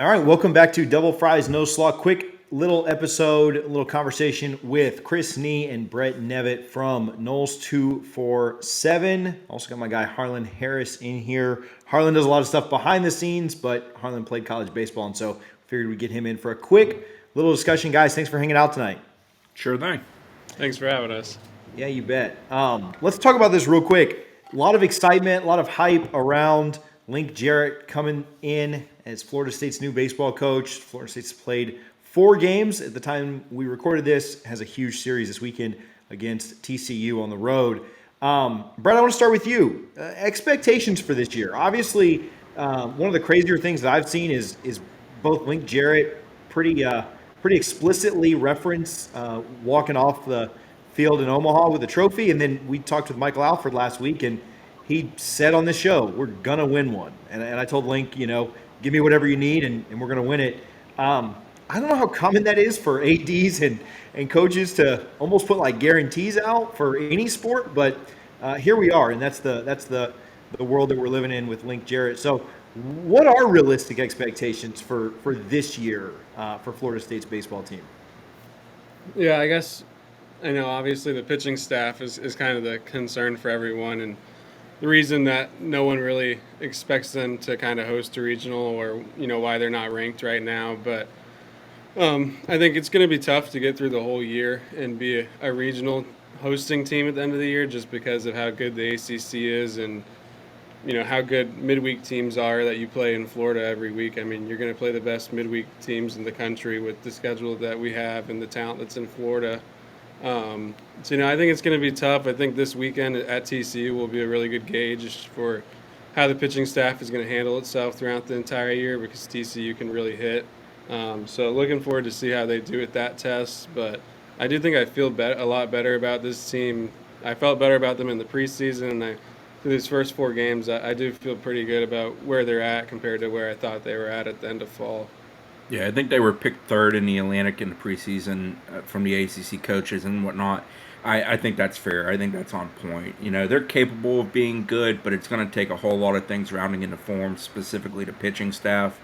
All right, welcome back to Double Fries No Slaw. Quick little episode, a little conversation with Chris Nee and Brett Nevitt from Noles 247. Also got my guy Harlan Harris in here. Harlan does a lot of stuff behind the scenes, but Harlan played college baseball, and so figured we'd get him in for a quick little discussion. Guys, thanks for hanging out tonight. Sure thing. Thanks for having us. Yeah, you bet. Let's talk about this real quick. A lot of excitement, a lot of hype around Link Jarrett coming in as Florida State's new baseball coach. Florida State's played 4 games at the time we recorded this, has a huge series this weekend against TCU on the road. Brett, I want to start with you. Expectations for this year. Obviously, one of the crazier things that I've seen is both Link Jarrett pretty explicitly reference walking off the field in Omaha with a trophy, and then we talked with Michael Alford last week, and he said on this show, we're going to win one. And I told Link, give me whatever you need, and we're going to win it. I don't know how common that is for ADs and coaches to almost put like guarantees out for any sport, but here we are, and that's the world that we're living in with Link Jarrett. So what are realistic expectations for this year for Florida State's baseball team? Yeah, I guess I know obviously the pitching staff is kind of the concern for everyone, and the reason that no one really expects them to kind of host a regional, or why they're not ranked right now. But I think it's going to be tough to get through the whole year and be a regional hosting team at the end of the year, just because of how good the ACC is and how good midweek teams are that you play in Florida every week. I mean, you're going to play the best midweek teams in the country with the schedule that we have and the talent that's in Florida. So I think it's going to be tough. I think this weekend at TCU will be a really good gauge for how the pitching staff is going to handle itself throughout the entire year, because TCU can really hit. So looking forward to see how they do at that test. But I do think I feel a lot better about this team. I felt better about them in the preseason, and through these first 4 games, I do feel pretty good about where they're at compared to where I thought they were at the end of fall. Yeah, I think they were picked 3rd in the Atlantic in the preseason from the ACC coaches and whatnot. I think that's fair. I think that's on point. They're capable of being good, but it's going to take a whole lot of things rounding into form, specifically the pitching staff.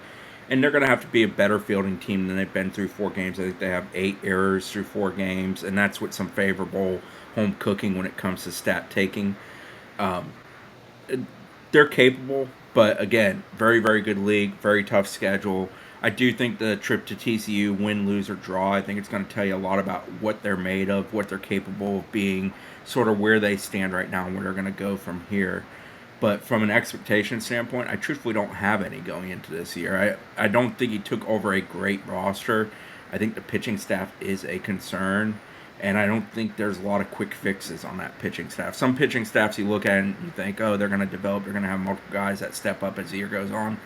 And they're going to have to be a better fielding team than they've been through 4 games. I think they have 8 errors through 4 games, and that's with some favorable home cooking when it comes to stat taking. They're capable, but again, very, very good league, very tough schedule. I do think the trip to TCU, win, lose, or draw, I think it's going to tell you a lot about what they're made of, what they're capable of being, sort of where they stand right now and where they're going to go from here. But from an expectation standpoint, I truthfully don't have any going into this year. I don't think he took over a great roster. I think the pitching staff is a concern, and I don't think there's a lot of quick fixes on that pitching staff. Some pitching staffs you look at and you think, oh, they're going to develop, they're going to have multiple guys that step up as the year goes on.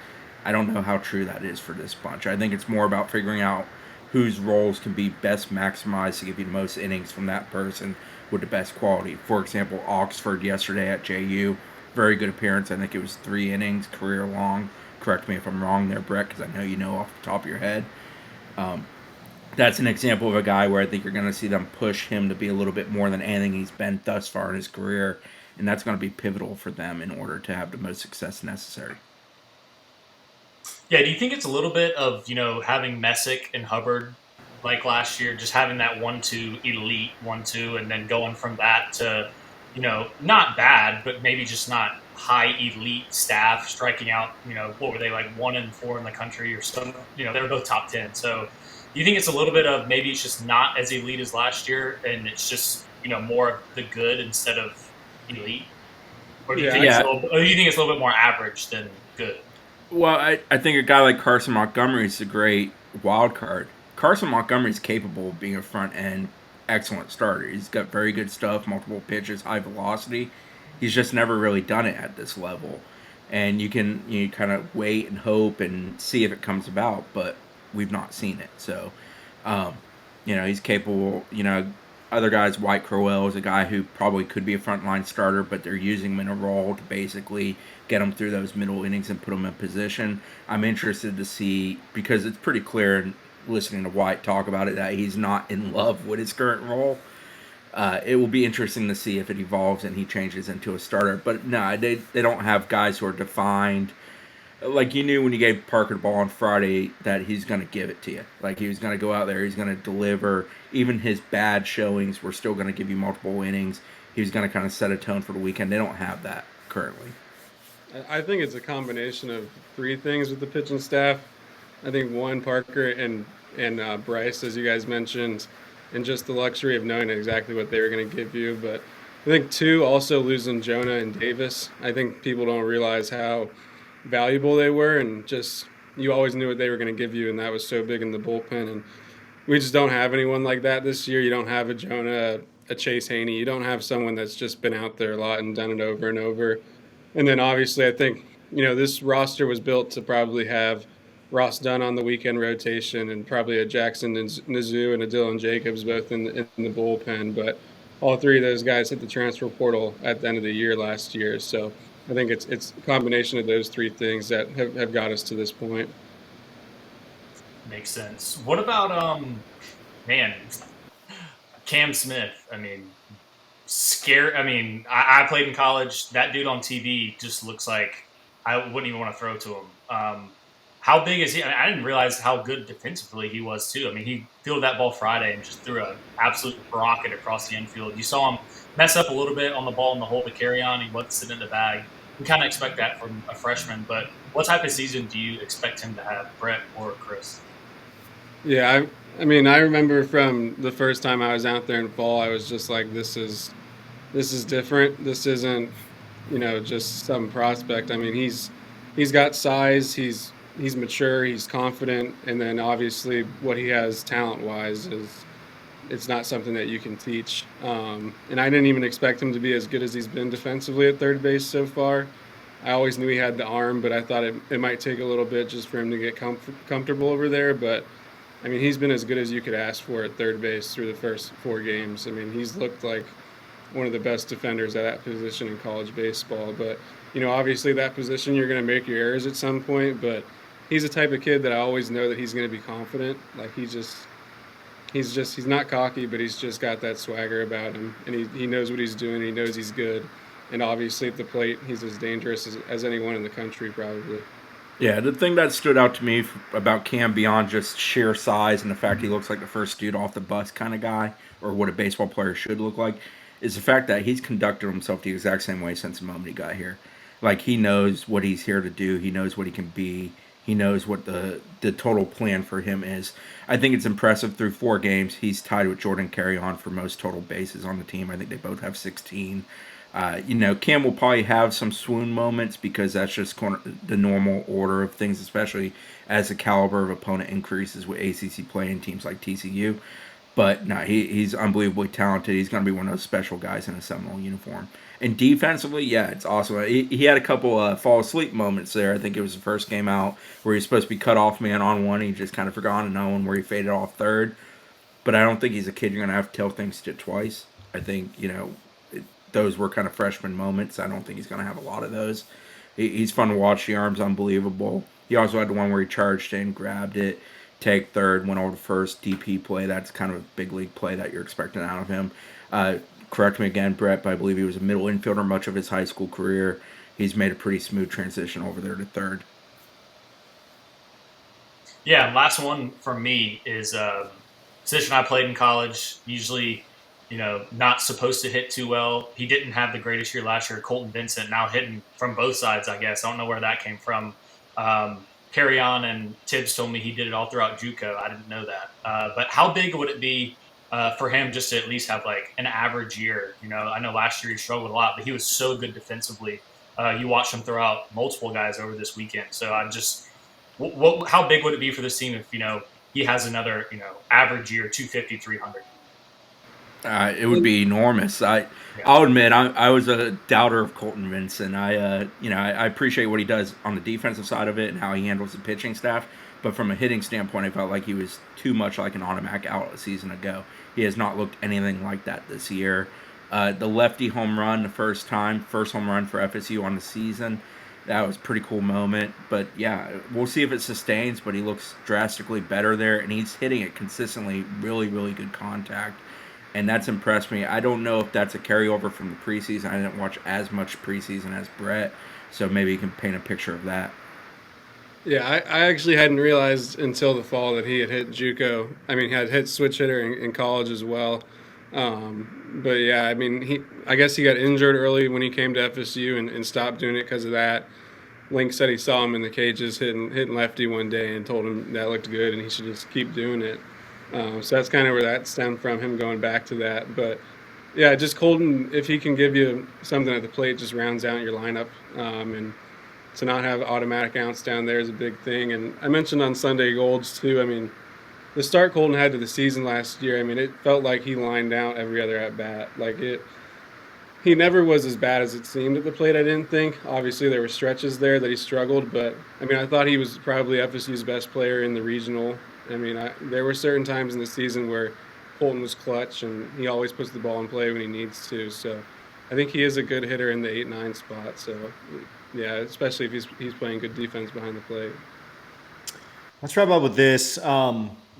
I don't know how true that is for this bunch. I think it's more about figuring out whose roles can be best maximized to give you the most innings from that person with the best quality. For example, Oxford yesterday at JU, very good appearance. I think it was 3 innings, career long. Correct me if I'm wrong there, Brett, because I know you know off the top of your head. That's an example of a guy where I think you're going to see them push him to be a little bit more than anything he's been thus far in his career, and that's going to be pivotal for them in order to have the most success necessary. Yeah, do you think it's a little bit of, having Messick and Hubbard like last year, just having that 1-2 elite 1-2, and then going from that to, not bad, but maybe just not high elite staff striking out, what were they, like 1 and 4 in the country or some, they were both top 10. So do you think it's a little bit of maybe it's just not as elite as last year, and it's just, more of the good instead of elite? Or do you think it's a little bit more average than good? Well, I think a guy like Carson Montgomery is a great wild card. Carson Montgomery is capable of being a front-end excellent starter. He's got very good stuff, multiple pitches, high velocity. He's just never really done it at this level. And you kind of wait and hope and see if it comes about, but we've not seen it. So, he's capable. Other guys, White Crowell is a guy who probably could be a frontline starter, but they're using him in a role to basically get him through those middle innings and put him in position. I'm interested to see, because it's pretty clear listening to White talk about it that he's not in love with his current role. It will be interesting to see if it evolves and he changes into a starter. But no, they don't have guys who are defined like you knew when you gave Parker the ball on Friday that he's going to give it to you. Like he was going to go out there, he's going to deliver. Even his bad showings were still going to give you multiple innings. He was going to kind of set a tone for the weekend. They don't have that currently. I think it's a combination of three things with the pitching staff. I think one, Parker and Bryce, as you guys mentioned, and just the luxury of knowing exactly what they were going to give you. But I think two, also losing Jonah and Davis. I think people don't realize how valuable they were, and just you always knew what they were going to give you, and that was so big in the bullpen. And we just don't have anyone like that this year. You don't have a Jonah, a Chase Haney. You don't have someone that's just been out there a lot and done it over and over. And then obviously, I think this roster was built to probably have Ross Dunn on the weekend rotation and probably a Jackson Nizu and a Dylan Jacobs both in the bullpen. But all three of those guys hit the transfer portal at the end of the year last year. So I think it's a combination of those three things that have got us to this point. Makes sense. What about man, Cam Smith? I mean, I played in college. That dude on TV just looks like I wouldn't even want to throw to him. How big is he? I didn't realize how good defensively he was too. I mean, he fielded that ball Friday and just threw an absolute rocket across the infield. You saw him mess up a little bit on the ball in the hole to Carrion. He wasn't sitting in the bag. We kind of expect that from a freshman. But what type of season do you expect him to have, Brett or Chris? Yeah, I mean, I remember from the first time I was out there in fall, I was just like, this is different. This isn't, just some prospect. I mean, he's got size. He's mature. He's confident. And then obviously what he has talent wise is it's not something that you can teach. And I didn't even expect him to be as good as he's been defensively at third base so far. I always knew he had the arm, but I thought it might take a little bit just for him to get comfortable over there. But I mean, he's been as good as you could ask for at third base through the first 4 games. I mean, he's looked like one of the best defenders at that position in college baseball. But, obviously that position, you're going to make your errors at some point. But he's the type of kid that I always know that he's going to be confident. Like he's not cocky, but he's just got that swagger about him. And he knows what he's doing. He knows he's good. And obviously at the plate, he's as dangerous as anyone in the country probably. Yeah, the thing that stood out to me about Cam beyond just sheer size and the fact he looks like the first dude off the bus kind of guy, or what a baseball player should look like, is the fact that he's conducted himself the exact same way since the moment he got here. Like, he knows what he's here to do. He knows what he can be. He knows what the total plan for him is. I think it's impressive through 4 games. He's tied with Jordan Carrion for most total bases on the team. I think they both have 16. Cam will probably have some swoon moments because that's just the normal order of things, especially as the caliber of opponent increases with ACC play in teams like TCU. But no, he's unbelievably talented. He's going to be one of those special guys in a Seminole uniform. And defensively, yeah, it's awesome. He had a couple fall asleep moments there. I think it was the first game out where he's supposed to be cut off man on one. He just kind of forgot another one where he faded off third. But I don't think he's a kid you're going to have to tell things to twice. I think, those were kind of freshman moments. I don't think he's going to have a lot of those. He's fun to watch. The arm's unbelievable. He also had the one where he charged in, grabbed it, tagged third, went over to first, DP play. That's kind of a big league play that you're expecting out of him. Correct me again, Brett, but I believe he was a middle infielder much of his high school career. He's made a pretty smooth transition over there to third. Yeah, last one from me is position I played in college. Usually, not supposed to hit too well. He didn't have the greatest year last year. Colton Vincent now hitting from both sides, I guess. I don't know where that came from. Carrion and Tibbs told me he did it all throughout JUCO. I didn't know that. But how big would it be for him just to at least have like an average year? I know last year he struggled a lot, but he was so good defensively. You watched him throw out multiple guys over this weekend. So I just, how big would it be for this team if he has another average year, 250, 300? It would be enormous. I'll admit I was a doubter of Colton Vincent. I appreciate what he does on the defensive side of it and how he handles the pitching staff. But from a hitting standpoint, I felt like he was too much like an automatic out a season ago. He has not looked anything like that this year. The lefty home run, the first home run for FSU on the season, that was a pretty cool moment. But yeah, we'll see if it sustains. But he looks drastically better there, and he's hitting it consistently. Really, really good contact. And that's impressed me. I don't know if that's a carryover from the preseason. I didn't watch as much preseason as Brett, so maybe you can paint a picture of that. Yeah, I actually hadn't realized until the fall that he had hit JUCO. I mean, he had hit switch hitter in college as well. But yeah, I mean, I guess he got injured early when he came to FSU and stopped doing it because of that. Link said he saw him in the cages hitting lefty one day and told him that looked good and he should just keep doing it. So that's kind of where that stemmed from, him going back to that. But yeah, just Colton, if he can give you something at the plate, just rounds out your lineup. And to not have automatic outs down there is a big thing. And I mentioned on Sunday Golds too. I mean, the start Colton had to the season last year. I mean, it felt like he lined out every other at bat. Like it, he never was as bad as it seemed at the plate. I didn't think. Obviously, there were stretches there that he struggled, but I mean, I thought he was probably FSU's best player in the regional. I mean, there were certain times in the season where Colton was clutch, and he always puts the ball in play when he needs to. So, I think he is a good hitter in the 8-9 spot. So, yeah, especially if he's playing good defense behind the plate. Let's wrap up with this.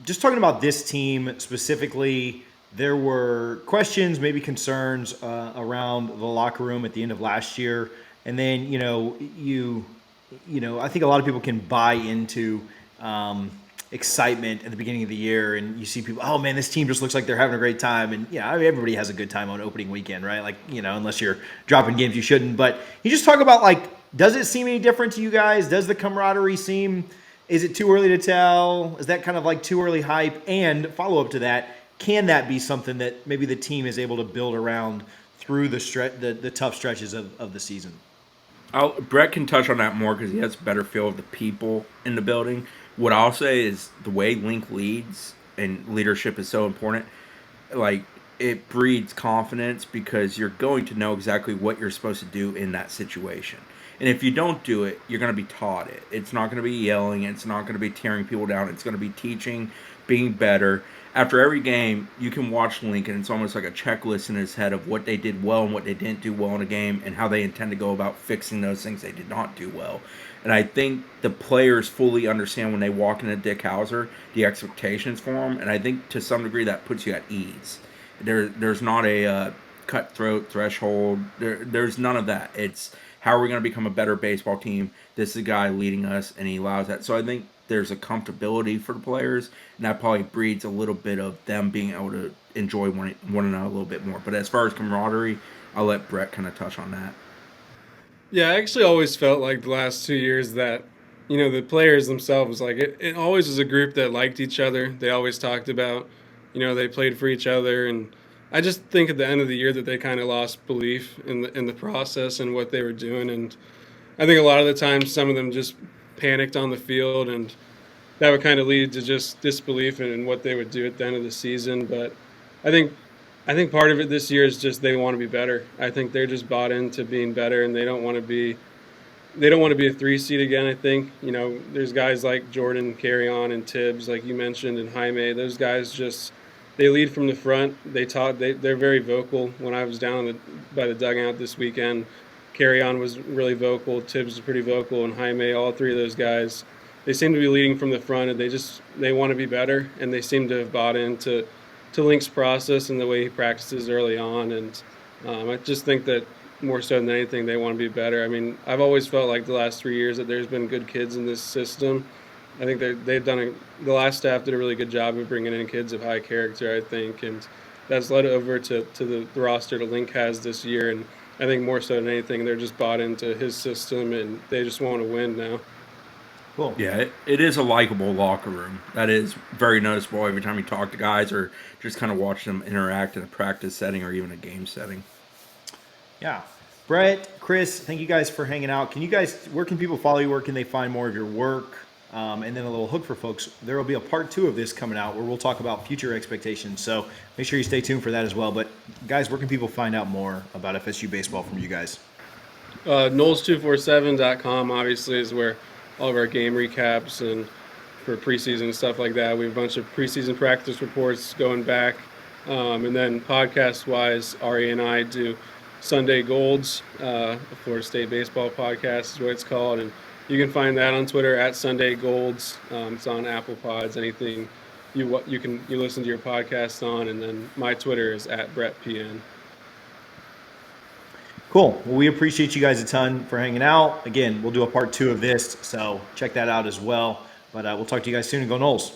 Just talking about this team specifically, there were questions, maybe concerns around the locker room at the end of last year, and then I think a lot of people can buy into excitement at the beginning of the year, and you see people, oh man, this team just looks like they're having a great time, and I mean, everybody has a good time on opening weekend, right? Like unless you're dropping games you shouldn't. But you just talk about, like, does it seem any different to you guys? Does the camaraderie seem? Is it too early to tell? Is that kind of like too early hype? And follow up to that, can that be something that maybe the team is able to build around through the tough stretches of the season? Brett can touch on that more because he has a better feel of the people in the building. What I'll say is the way Link leads, and leadership is so important, like, it breeds confidence because you're going to know exactly what you're supposed to do in that situation. And if you don't do it, you're going to be taught it. It's not going to be yelling. It's not going to be tearing people down. It's going to be teaching, being better. After every game, you can watch Lincoln. It's almost like a checklist in his head of what they did well and what they didn't do well in a game and how they intend to go about fixing those things they did not do well. And I think the players fully understand when they walk into Dick Hauser, the expectations for them. And I think to some degree that puts you at ease. There's not a cutthroat threshold. There's none of that. It's how are we going to become a better baseball team? This is a guy leading us, and he allows that. So I think there's a comfortability for the players, and that probably breeds a little bit of them being able to enjoy one another a little bit more. But as far as camaraderie, I'll let Brett kind of touch on that. Yeah, I actually always felt like the last 2 years that, the players themselves, like it always was a group that liked each other. They always talked about, they played for each other. And I just think at the end of the year that they kind of lost belief in the process and what they were doing. And I think a lot of the times some of them just panicked on the field, and that would kind of lead to just disbelief in what they would do at the end of the season. But I think I think part of it this year is just they want to be better. I think they're just bought into being better, and they don't want to be a 3 seed again. I think there's guys like Jordan Carrion and Tibbs, like you mentioned, and Jaime. Those guys just they lead from the front. They're very vocal. When I was down by the dugout this weekend, Carrion was really vocal. Tibbs was pretty vocal, and Jaime. All three of those guys, they seem to be leading from the front, and they want to be better, and they seem to have bought into Link's process and the way he practices early on. And I just think that more so than anything, they want to be better. I mean, I've always felt like the last 3 years that there's been good kids in this system. I think the last staff did a really good job of bringing in kids of high character, I think, and that's led over to the roster that Link has this year. And I think more so than anything, they're just bought into his system, and they just want to win now. Cool. Yeah, it is a likable locker room. That is very noticeable every time you talk to guys or just kind of watch them interact in a practice setting or even a game setting. Yeah. Brett, Chris, thank you guys for hanging out. Where can people follow you? Where can they find more of your work? And then a little hook for folks. There will be a part 2 of this coming out where we'll talk about future expectations. So make sure you stay tuned for that as well. But guys, where can people find out more about FSU baseball from you guys? Noles247.com obviously is where all of our game recaps and for preseason and stuff like that. We have a bunch of preseason practice reports going back. And then podcast-wise, Ari and I do Sunday Golds, a Florida State baseball podcast is what it's called. And you can find that on Twitter at Sunday Golds. It's on Apple Pods, anything you listen to your podcast on. And then my Twitter is at BrettPN. Cool. Well, we appreciate you guys a ton for hanging out. Again, we'll do a part 2 of this, so check that out as well. But we'll talk to you guys soon and go Noles.